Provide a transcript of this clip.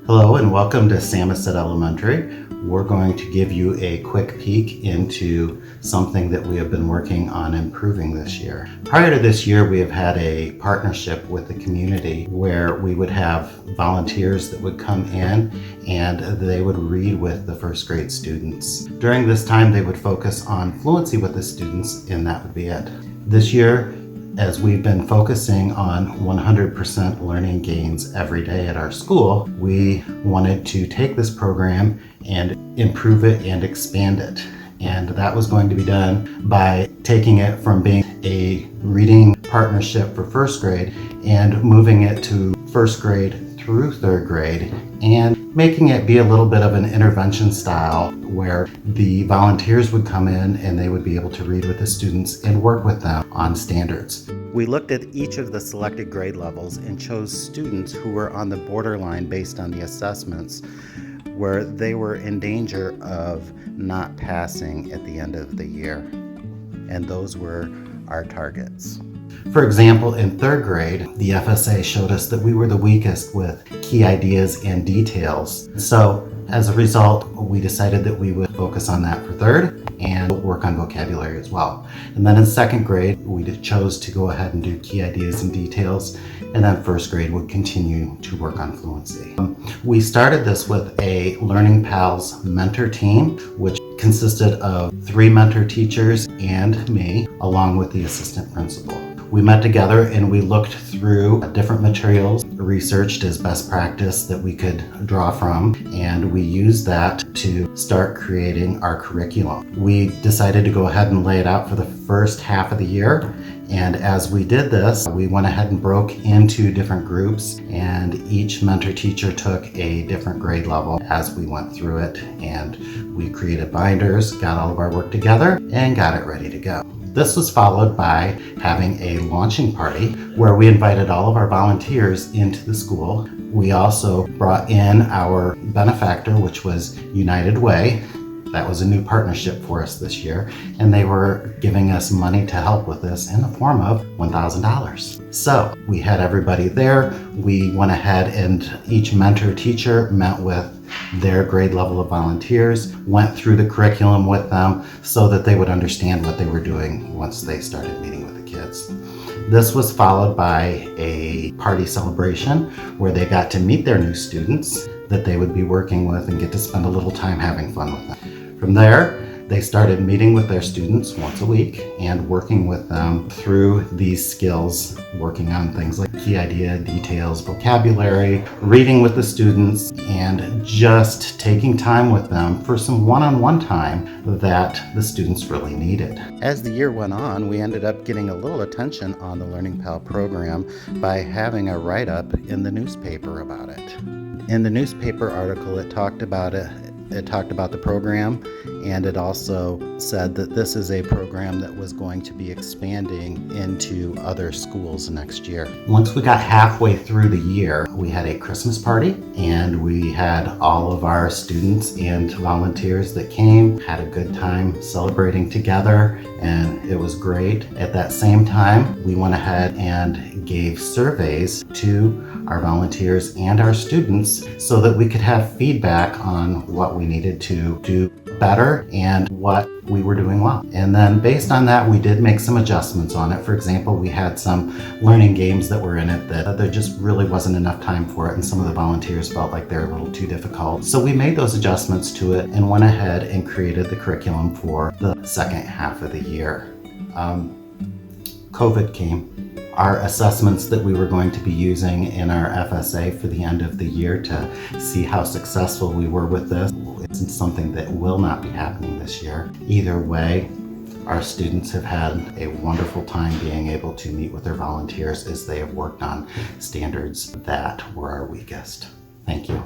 Hello and welcome to Samoset Elementary. We're going to give you a quick peek into something that we have been working on improving this year. Prior to this year, we have had a partnership with the community where we would have volunteers that would come in and they would read with the first grade students. During this time, they would focus on fluency with the students, and that would be it. This year, as we've been focusing on 100% learning gains every day at our school, we wanted to take this program and improve it and expand it. And that was going to be done by taking it from being a reading partnership for first grade and moving it to first grade through third grade and making it be a little bit of an intervention style where the volunteers would come in and they would be able to read with the students and work with them on standards. We looked at each of the selected grade levels and chose students who were on the borderline based on the assessments where they were in danger of not passing at the end of the year. And those were our targets. For example, in third grade, the FSA showed us that we were the weakest with key ideas and details. So as a result, we decided that we would focus on that for third and work on vocabulary as well. And then in second grade, we chose to go ahead and do key ideas and details. And then first grade would continue to work on fluency. We started this with a Learning Pals mentor team, which consisted of 3 mentor teachers and me, along with the assistant principal. We met together and we looked through different materials, researched as best practice that we could draw from, and we used that to start creating our curriculum. We decided to go ahead and lay it out for the first half of the year. And as we did this, we went ahead and broke into different groups, and each mentor teacher took a different grade level as we went through it. And we created binders, got all of our work together, and got it ready to go. This was followed by having a launching party where we invited all of our volunteers into the school. We also brought in our benefactor, which was United Way. That was a new partnership for us this year, and they were giving us money to help with this in the form of $1,000. So we had everybody there. We went ahead and each mentor teacher met with their grade level of volunteers, went through the curriculum with them so that they would understand what they were doing once they started meeting with the kids. This was followed by a party celebration where they got to meet their new students that they would be working with and get to spend a little time having fun with them. From there, they started meeting with their students once a week and working with them through these skills, working on things like key idea, details, vocabulary, reading with the students, and just taking time with them for some one-on-one time that the students really needed. As the year went on, we ended up getting a little attention on the Learning Pal program by having a write-up in the newspaper about it. In the newspaper article, it talked about the program, and it also said that this is a program that was going to be expanding into other schools next year. Once we got halfway through the year, we had a Christmas party, and we had all of our students and volunteers that came, had a good time celebrating together, and it was great. At that same time, we went ahead and gave surveys to our volunteers and our students so that we could have feedback on what we needed to do better and what we were doing well. And then based on that, we did make some adjustments on it. For example, we had some learning games that were in it that there just really wasn't enough time for it, and some of the volunteers felt like they were a little too difficult. So we made those adjustments to it and went ahead and created the curriculum for the second half of the year. COVID came. Our assessments that we were going to be using in our FSA for the end of the year to see how successful we were with this. It's something that will not be happening this year. Either way, our students have had a wonderful time being able to meet with their volunteers as they have worked on standards that were our weakest. Thank you.